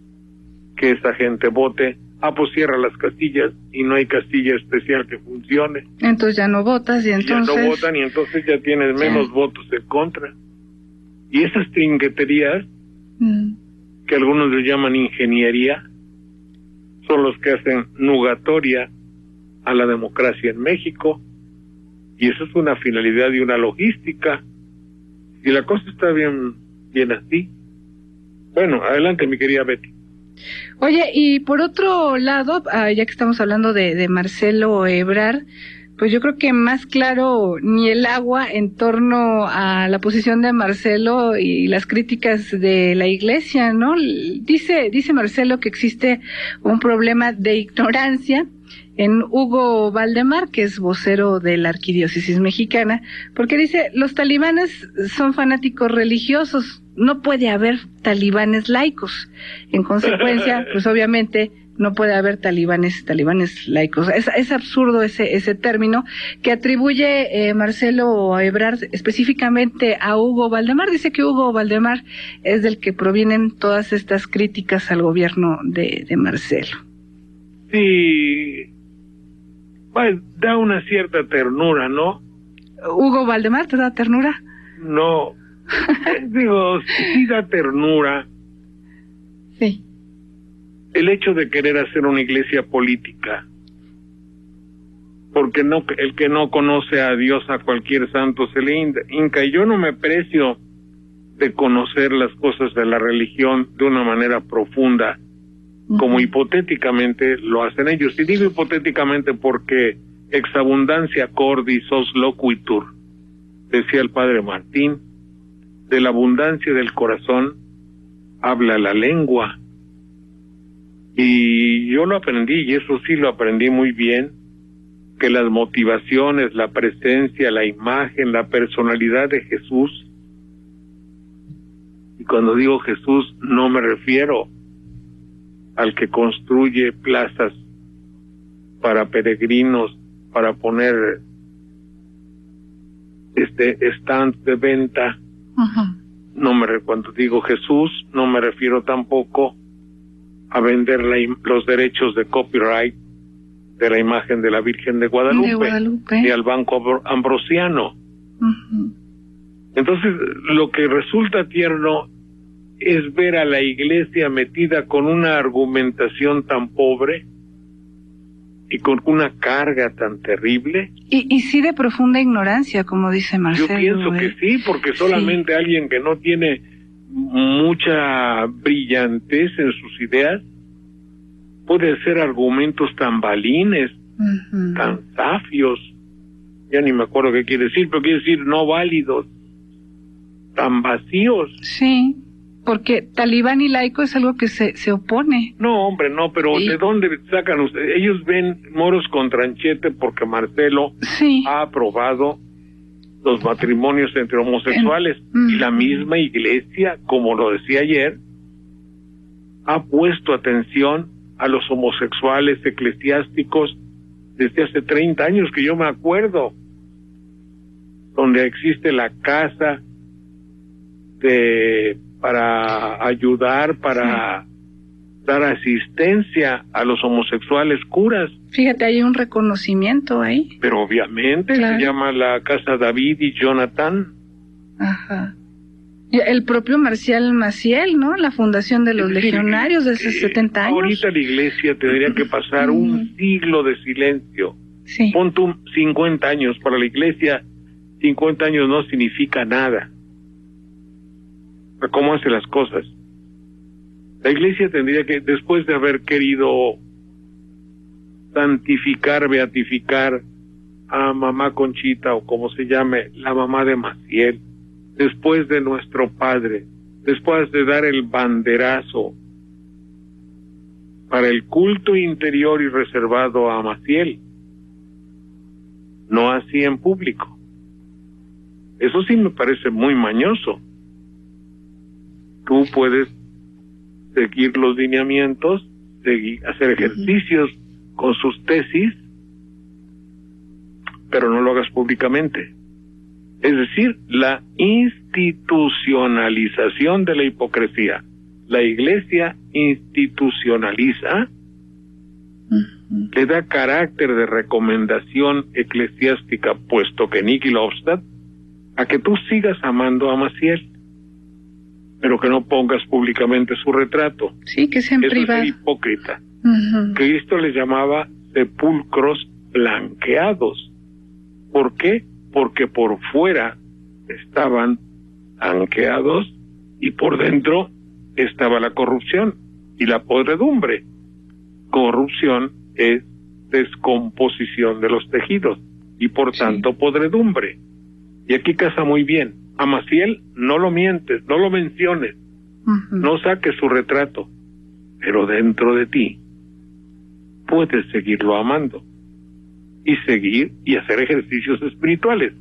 Speaker 2: que esa gente vote. Pues cierra las casillas y no hay casilla especial que funcione.
Speaker 1: Entonces ya no votas y entonces...
Speaker 2: Ya no votan y entonces ya tienes menos votos en contra. Y esas trinqueterías, que algunos le llaman ingeniería, son los que hacen nugatoria a la democracia en México. Y eso es una finalidad y una logística. Y la cosa está bien así. Bueno, adelante, mi querida Betty.
Speaker 1: Oye, y por otro lado, ya que estamos hablando de Marcelo Ebrard, pues yo creo que más claro ni el agua en torno a la posición de Marcelo y las críticas de la Iglesia, ¿no? Dice Marcelo que existe un problema de ignorancia en Hugo Valdemar, que es vocero de la Arquidiócesis Mexicana, porque dice, los talibanes son fanáticos religiosos, no puede haber talibanes laicos. En consecuencia, pues obviamente no puede haber talibanes laicos. Es absurdo ese término que atribuye Marcelo Ebrard específicamente a Hugo Valdemar. Dice que Hugo Valdemar es del que provienen todas estas críticas al gobierno de Marcelo.
Speaker 2: Sí, pues da una cierta ternura, ¿no?
Speaker 1: ¿Hugo Valdemar te da ternura?
Speaker 2: No, digo, sí da ternura.
Speaker 1: Sí.
Speaker 2: El hecho de querer hacer una iglesia política, porque no, el que no conoce a Dios, a cualquier santo se le hinca, y yo no me precio de conocer las cosas de la religión de una manera profunda, como hipotéticamente lo hacen ellos. Y digo hipotéticamente porque ex abundancia cordis os loquitur, decía el padre Martín, de la abundancia del corazón habla la lengua. Y yo lo aprendí, y eso sí lo aprendí muy bien, que las motivaciones, la presencia, la imagen, la personalidad de Jesús, y cuando digo Jesús no me refiero al que construye plazas para peregrinos, para poner stands de venta. Cuando digo Jesús, no me refiero tampoco a vender los derechos de copyright de la imagen de la Virgen de Guadalupe. Ni al Banco Ambrosiano. Entonces, lo que resulta tierno es ver a la iglesia metida con una argumentación tan pobre y con una carga tan terrible.
Speaker 1: Y sí de profunda ignorancia, como dice Marcelo.
Speaker 2: Yo pienso que sí, porque solamente alguien que no tiene mucha brillantez en sus ideas puede hacer argumentos tan balines, tan zafios, ya ni me acuerdo qué quiere decir, pero quiere decir no válidos, tan vacíos.
Speaker 1: Sí, porque talibán y laico es algo que se opone.
Speaker 2: No, hombre, no, pero ¿de dónde sacan ustedes? Ellos ven moros con tranchete porque Marcelo ha aprobado los matrimonios entre homosexuales, y la misma iglesia, como lo decía ayer, ha puesto atención a los homosexuales eclesiásticos desde hace 30 años que yo me acuerdo, donde existe la casa para ayudar, para dar asistencia a los homosexuales curas.
Speaker 1: Fíjate, hay un reconocimiento ahí.
Speaker 2: Pero obviamente se llama la Casa David y Jonathan.
Speaker 1: Ajá. El propio Marcial Maciel, ¿no? La fundación de los legionarios de esos 70 años.
Speaker 2: Ahorita la iglesia tendría que pasar un siglo de silencio.
Speaker 1: Sí.
Speaker 2: Ponte 50 años. Para la iglesia, 50 años no significa nada. ¿Cómo hace las cosas? La iglesia tendría que, después de haber querido santificar, beatificar a mamá Conchita, o como se llame, la mamá de Maciel, después de nuestro padre, después de dar el banderazo para el culto interior y reservado a Maciel, no así en público. Eso sí me parece muy mañoso. Tú puedes seguir los lineamientos, hacer ejercicios con sus tesis, pero no lo hagas públicamente. Es decir, la institucionalización de la hipocresía. La iglesia institucionaliza, le da carácter de recomendación eclesiástica, puesto que Niki Lofstad, a que tú sigas amando a Maciel, pero que no pongas públicamente su retrato.
Speaker 1: Sí, que sea en privado.
Speaker 2: Es hipócrita. Cristo les llamaba sepulcros blanqueados. ¿Por qué? Porque por fuera estaban blanqueados y por dentro estaba la corrupción y la podredumbre. Corrupción es descomposición de los tejidos y por tanto podredumbre. Y aquí casa muy bien. A Maciel no lo mientes, no lo menciones, no saques su retrato, pero dentro de ti puedes seguirlo amando y seguir y hacer ejercicios espirituales.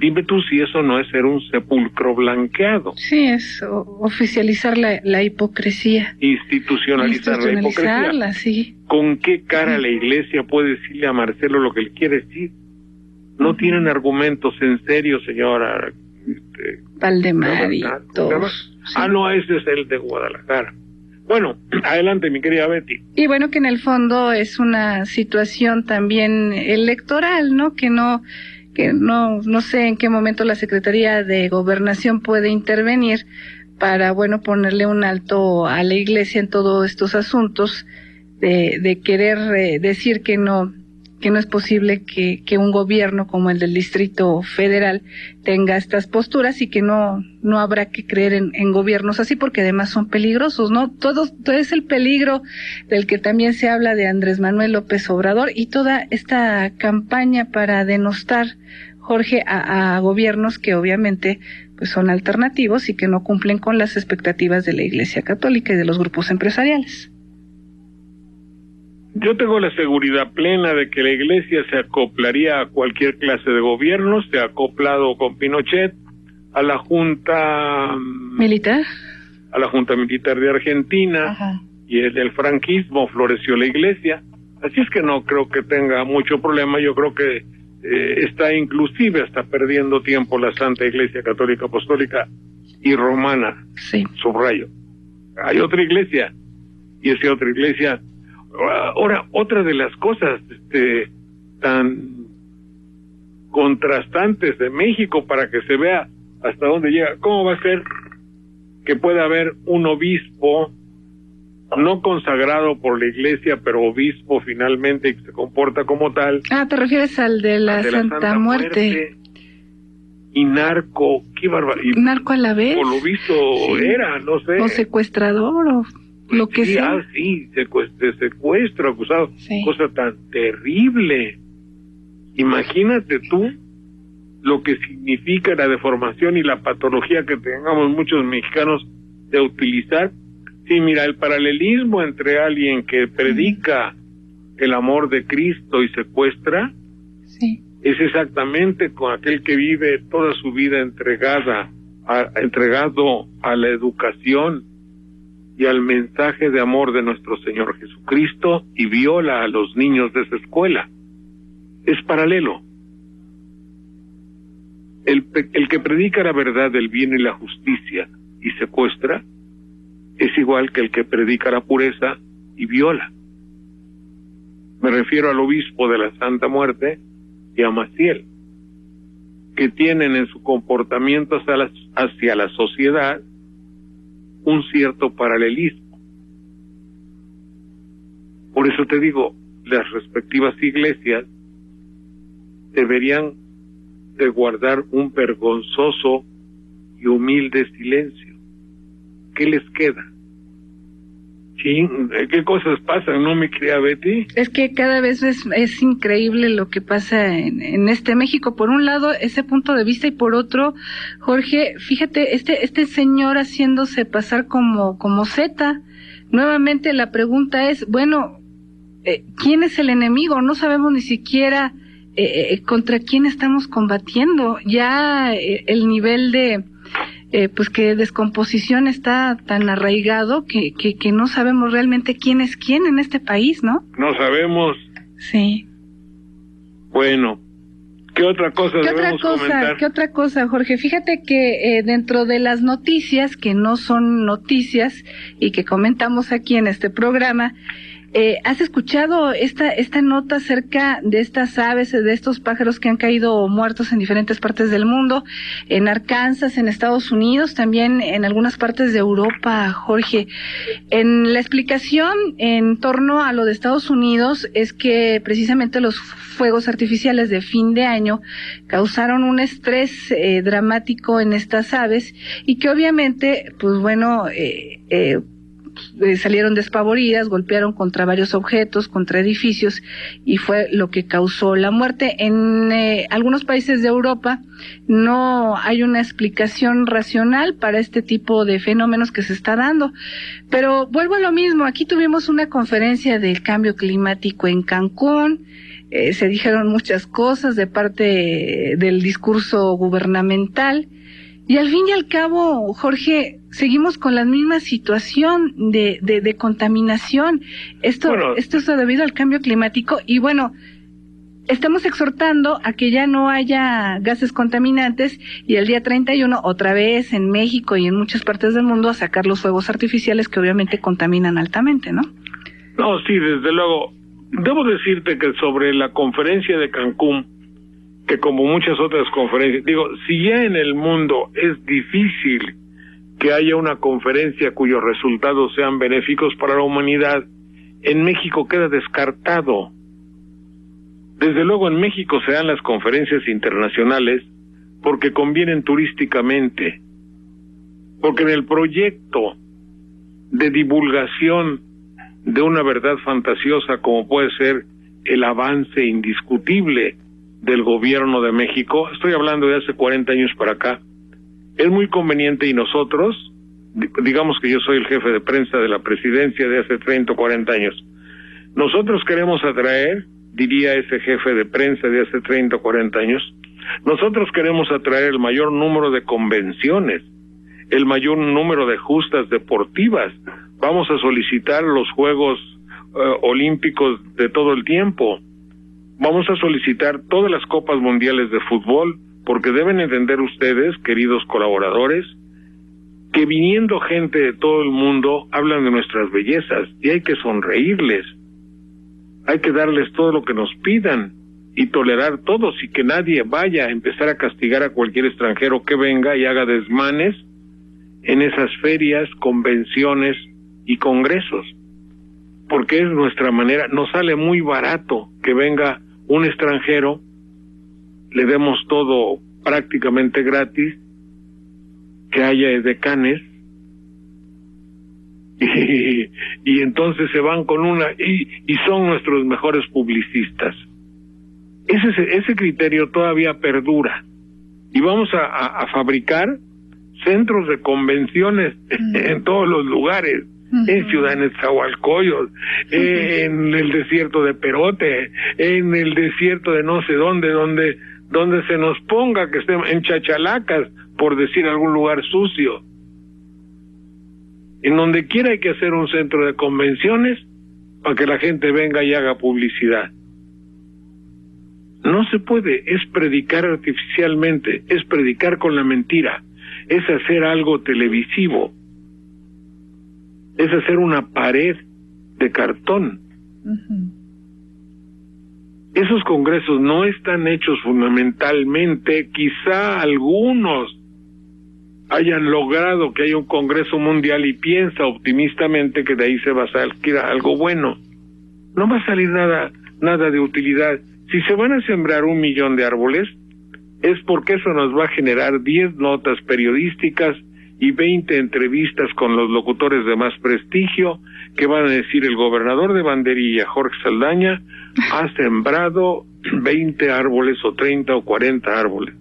Speaker 2: Dime tú si eso no es ser un sepulcro blanqueado.
Speaker 1: Sí, es oficializar la hipocresía.
Speaker 2: Institucionalizar la hipocresía.
Speaker 1: Sí.
Speaker 2: ¿Con qué cara la iglesia puede decirle a Marcelo lo que le quiere decir? No tienen argumentos en serio, señora.
Speaker 1: Valdemar y todos. Sí.
Speaker 2: Ah, no, ese es el de Guadalajara. Bueno, adelante, mi querida Betty.
Speaker 1: Y bueno, que en el fondo es una situación también electoral, ¿no? Que no sé en qué momento la Secretaría de Gobernación puede intervenir para, bueno, ponerle un alto a la iglesia en todos estos asuntos de querer decir que no es posible que un gobierno como el del Distrito Federal tenga estas posturas y que no habrá que creer en gobiernos así, porque además son peligrosos, ¿no? Todo es el peligro del que también se habla de Andrés Manuel López Obrador y toda esta campaña para denostar, Jorge, a gobiernos que obviamente pues son alternativos y que no cumplen con las expectativas de la Iglesia Católica y de los grupos empresariales.
Speaker 2: Yo tengo la seguridad plena de que la iglesia se acoplaría a cualquier clase de gobierno, se ha acoplado con Pinochet, a la Junta
Speaker 1: Militar,
Speaker 2: de Argentina.
Speaker 1: Ajá.
Speaker 2: Y en el franquismo floreció la iglesia, así es que no creo que tenga mucho problema. Yo creo que está perdiendo tiempo la Santa Iglesia Católica Apostólica y Romana.
Speaker 1: Sí.
Speaker 2: Subrayo, hay otra iglesia, y esa otra iglesia. Ahora, otra de las cosas tan contrastantes de México, para que se vea hasta dónde llega, ¿cómo va a ser que pueda haber un obispo no consagrado por la iglesia, pero obispo finalmente, y que se comporta como tal?
Speaker 1: Ah, ¿te refieres al de la Santa Muerte?
Speaker 2: Y narco, qué barbaridad.
Speaker 1: Narco a la vez.
Speaker 2: Por lo visto sí. Era, no sé.
Speaker 1: O secuestrador, o lo que sea.
Speaker 2: Sí, secuestro, acusado.
Speaker 1: Sí.
Speaker 2: Cosa tan terrible. Imagínate tú lo que significa la deformación y la patología que tengamos muchos mexicanos de utilizar. Sí, mira, el paralelismo entre alguien que predica el amor de Cristo y secuestra,
Speaker 1: sí,
Speaker 2: es exactamente con aquel que vive toda su vida entregado a la educación y al mensaje de amor de nuestro Señor Jesucristo y viola a los niños de esa escuela. Es paralelo. El que predica la verdad del bien y la justicia y secuestra es igual que el que predica la pureza y viola. Me refiero al obispo de la Santa Muerte y a Maciel, que tienen en su comportamiento hacia la sociedad un cierto paralelismo. Por eso te digo, las respectivas iglesias deberían de guardar un vergonzoso y humilde silencio. ¿Qué les queda? Sí, ¿qué cosas pasan, no, mi querida Betty?
Speaker 1: Es que cada vez es increíble lo que pasa en este México. Por un lado, ese punto de vista, y por otro, Jorge, fíjate, este señor haciéndose pasar como Zeta. Nuevamente la pregunta es, bueno, ¿quién es el enemigo? No sabemos ni siquiera contra quién estamos combatiendo. Ya el nivel de pues que descomposición está tan arraigado que no sabemos realmente quién es quién en este país, ¿no?
Speaker 2: No sabemos.
Speaker 1: Sí.
Speaker 2: Bueno, ¿qué otra cosa debemos comentar?
Speaker 1: ¿Qué otra cosa, Jorge? Fíjate que dentro de las noticias, que no son noticias y que comentamos aquí en este programa, ¿has escuchado esta nota acerca de estas aves, de estos pájaros que han caído muertos en diferentes partes del mundo, en Arkansas, en Estados Unidos, también en algunas partes de Europa, Jorge? En la explicación en torno a lo de Estados Unidos es que precisamente los fuegos artificiales de fin de año causaron un estrés dramático en estas aves y que obviamente, pues bueno, salieron despavoridas, golpearon contra varios objetos, contra edificios, y fue lo que causó la muerte. En algunos países de Europa no hay una explicación racional para este tipo de fenómenos que se está dando. Pero vuelvo a lo mismo, aquí tuvimos una conferencia del cambio climático en Cancún, se dijeron muchas cosas de parte del discurso gubernamental, Y al fin y al cabo, Jorge, seguimos con la misma situación de contaminación. Esto es debido al cambio climático y bueno, estamos exhortando a que ya no haya gases contaminantes y el día 31 otra vez en México y en muchas partes del mundo a sacar los fuegos artificiales que obviamente contaminan altamente, ¿no?
Speaker 2: No, sí, desde luego. Debo decirte que sobre la conferencia de Cancún, que como muchas otras conferencias, si ya en el mundo es difícil que haya una conferencia cuyos resultados sean benéficos para la humanidad, en México queda descartado. Desde luego en México se dan las conferencias internacionales porque convienen turísticamente, porque en el proyecto de divulgación de una verdad fantasiosa como puede ser el avance indiscutible del gobierno de México, estoy hablando de hace 40 años para acá, es muy conveniente y nosotros, digamos que yo soy el jefe de prensa de la presidencia de hace 30 o 40 años, nosotros queremos atraer, diría ese jefe de prensa de hace 30 o 40 años, nosotros queremos atraer el mayor número de convenciones, el mayor número de justas deportivas, vamos a solicitar los Juegos Olímpicos de todo el tiempo, vamos a solicitar todas las copas mundiales de fútbol, porque deben entender ustedes, queridos colaboradores, que viniendo gente de todo el mundo hablan de nuestras bellezas y hay que sonreírles, hay que darles todo lo que nos pidan y tolerar todos y que nadie vaya a empezar a castigar a cualquier extranjero que venga y haga desmanes en esas ferias, convenciones y congresos, porque es nuestra manera, nos sale muy barato que venga un extranjero, le demos todo prácticamente gratis, que haya edecanes, y entonces se van con una, y son nuestros mejores publicistas. Ese criterio todavía perdura, y vamos a fabricar centros de convenciones en todos los lugares, en Ciudad Nezahualcóyotl, en el desierto de Perote, en el desierto de no sé dónde, donde se nos ponga, que estemos en Chachalacas, por decir algún lugar sucio. En donde quiera hay que hacer un centro de convenciones para que la gente venga y haga publicidad. No se puede, es predicar artificialmente, es predicar con la mentira, es hacer algo televisivo, es hacer una pared de cartón. Esos congresos no están hechos fundamentalmente, quizá algunos hayan logrado que haya un congreso mundial y piensa optimistamente que de ahí se va a salir algo bueno. No va a salir nada de utilidad. Si se van a sembrar 1 millón de árboles, es porque eso nos va a generar 10 notas periodísticas y 20 entrevistas con los locutores de más prestigio que van a decir: el gobernador de Banderilla, Jorge Saldaña, ha sembrado 20 árboles o 30 o 40 árboles.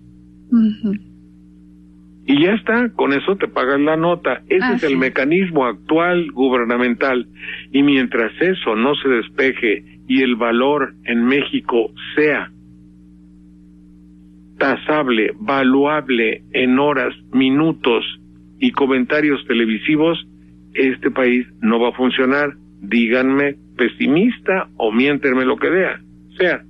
Speaker 2: Y ya está, con eso te pagan la nota. Ese es el mecanismo actual gubernamental. Y mientras eso no se despeje y el valor en México sea tasable, valuable en horas, minutos y comentarios televisivos, este país no va a funcionar. Díganme pesimista o miéntenme lo que sea.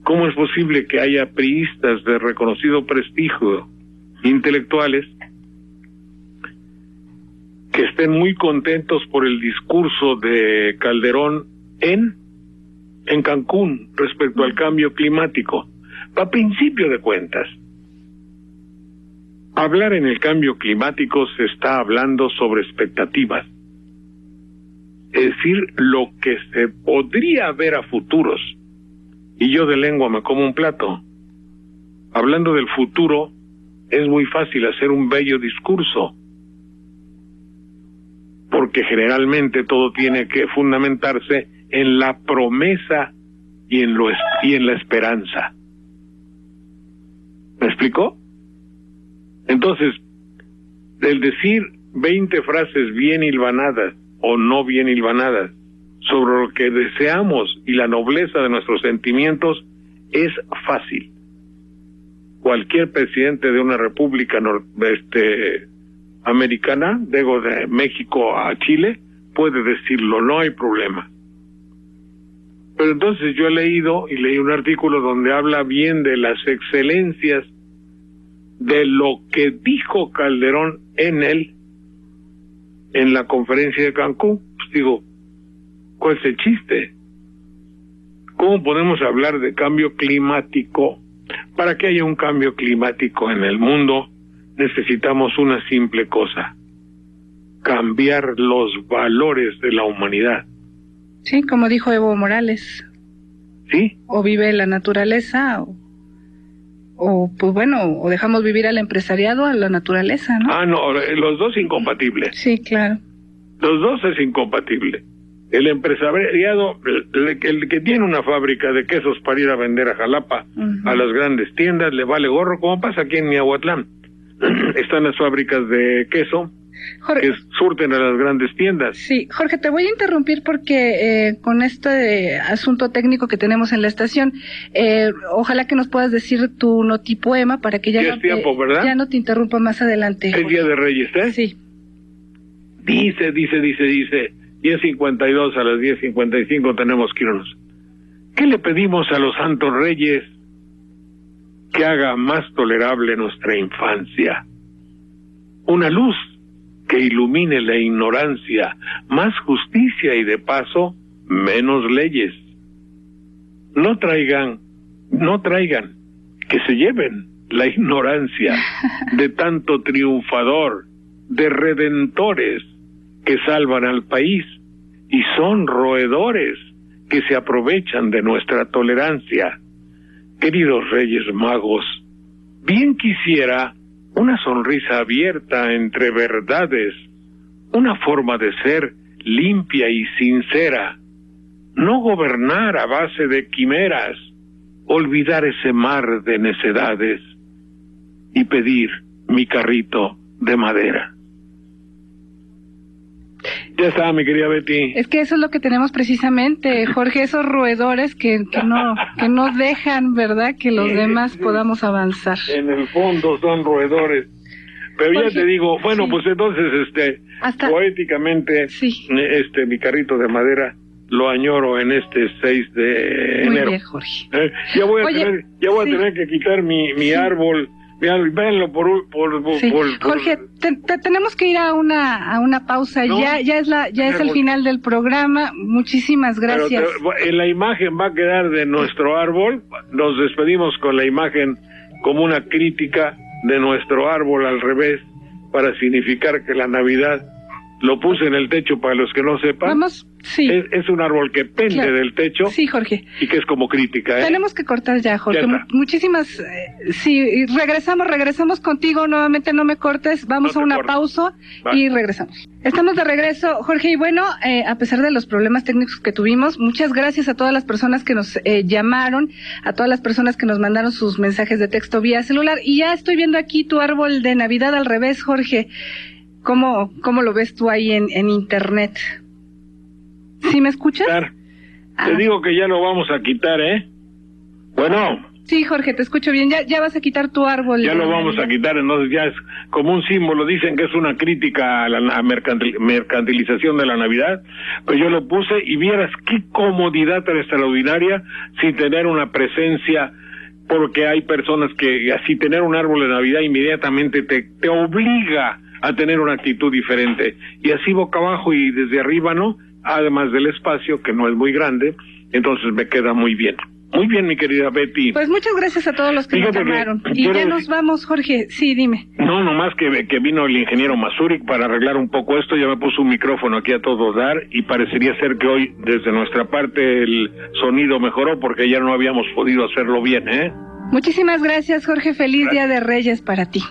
Speaker 2: ¿Cómo es posible que haya priistas de reconocido prestigio, intelectuales, que estén muy contentos por el discurso de Calderón en Cancún respecto al cambio climático? A principio de cuentas, hablar en el cambio climático se está hablando sobre expectativas, es decir, lo que se podría ver a futuros, y yo de lengua me como un plato. Hablando del futuro, es muy fácil hacer un bello discurso, porque generalmente todo tiene que fundamentarse en la promesa y en la esperanza. ¿Me explicó? Entonces, el decir 20 frases bien hilvanadas o no bien hilvanadas sobre lo que deseamos y la nobleza de nuestros sentimientos es fácil. cualquier presidente de una república americana, digo de México a Chile, puede decirlo, no hay problema. Pero entonces yo he leído y leí un artículo donde habla bien de las excelencias de lo que dijo Calderón en la conferencia de Cancún. Pues digo, ¿cuál es el chiste? ¿Cómo podemos hablar de cambio climático? Para que haya un cambio climático en el mundo, necesitamos una simple cosa: cambiar los valores de la humanidad.
Speaker 1: Sí, como dijo Evo Morales.
Speaker 2: ¿Sí?
Speaker 1: O vive la naturaleza, o pues bueno, o dejamos vivir al empresariado, a la naturaleza, ¿no?
Speaker 2: Ah, no, los dos incompatibles.
Speaker 1: Sí, claro.
Speaker 2: Los dos es incompatible. El empresariado, el que tiene una fábrica de quesos para ir a vender a Jalapa, a las grandes tiendas, le vale gorro, como pasa aquí en Miahuatlán. Están las fábricas de queso, Jorge, que surten a las grandes tiendas.
Speaker 1: Sí, Jorge, te voy a interrumpir porque con este asunto técnico que tenemos en la estación, ojalá que nos puedas decir tu notipoema para que ya no te interrumpa más adelante.
Speaker 2: Es Día de Reyes, ¿eh?
Speaker 1: Sí.
Speaker 2: Dice, 10:52, a las 10:55 tenemos que irnos. ¿Qué le pedimos a los santos reyes? Que haga más tolerable nuestra infancia. Una luz que ilumine la ignorancia, más justicia y de paso, menos leyes. No traigan, que se lleven la ignorancia de tanto triunfador, de redentores que salvan al país y son roedores que se aprovechan de nuestra tolerancia. Queridos Reyes Magos, bien quisiera una sonrisa abierta entre verdades, una forma de ser limpia y sincera, no gobernar a base de quimeras, olvidar ese mar de necedades y pedir mi carrito de madera. Ya está, mi querida Betty.
Speaker 1: Es que eso es lo que tenemos precisamente, Jorge, esos roedores que no dejan, ¿verdad?, que los demás podamos avanzar.
Speaker 2: En el fondo son roedores. Pero Jorge, ya te digo, bueno, sí. Pues entonces, poéticamente, sí. Mi carrito de madera lo añoro en este 6 de enero.
Speaker 1: Muy bien, Jorge.
Speaker 2: Ya voy a tener que quitar mi árbol. Véanlo
Speaker 1: Jorge, tenemos que ir a una pausa. No, ya es el final del programa. Muchísimas gracias.
Speaker 2: Pero la imagen va a quedar de nuestro árbol. Nos despedimos con la imagen como una crítica de nuestro árbol al revés, para significar que la Navidad, lo puse en el techo para los que no sepan.
Speaker 1: Vamos, sí.
Speaker 2: Es un árbol que pende del techo.
Speaker 1: Sí, Jorge.
Speaker 2: Y que es como crítica, ¿eh?
Speaker 1: Tenemos que cortar ya, Jorge. Muchísimas... sí, regresamos contigo nuevamente, no me cortes. Vamos a una pausa y regresamos. Estamos de regreso, Jorge, y bueno, a pesar de los problemas técnicos que tuvimos, muchas gracias a todas las personas que nos llamaron, a todas las personas que nos mandaron sus mensajes de texto vía celular. Y ya estoy viendo aquí tu árbol de Navidad al revés, Jorge. ¿Cómo lo ves tú ahí en internet? ¿Sí me escuchas?
Speaker 2: Te digo que ya lo vamos a quitar, ¿eh? Bueno.
Speaker 1: Sí, Jorge, te escucho bien. Ya vas a quitar tu árbol.
Speaker 2: Ya lo vamos a quitar, entonces ya es como un símbolo. Dicen que es una crítica a la mercantilización de la Navidad. Pues yo lo puse y vieras qué comodidad tan extraordinaria sin tener una presencia, porque hay personas que así tener un árbol de Navidad inmediatamente te obliga a tener una actitud diferente. Y así boca abajo y desde arriba, ¿no? Además del espacio, que no es muy grande, entonces me queda muy bien. Muy bien, mi querida Betty.
Speaker 1: Pues muchas gracias a todos los que nos llamaron. Y ya nos vamos, Jorge. Sí, dime.
Speaker 2: No, nomás que vino el ingeniero Mazurik para arreglar un poco esto, ya me puso un micrófono aquí a todo dar y parecería ser que hoy, desde nuestra parte, el sonido mejoró porque ya no habíamos podido hacerlo bien, ¿eh?
Speaker 1: Muchísimas gracias, Jorge. Feliz Día de Reyes para ti.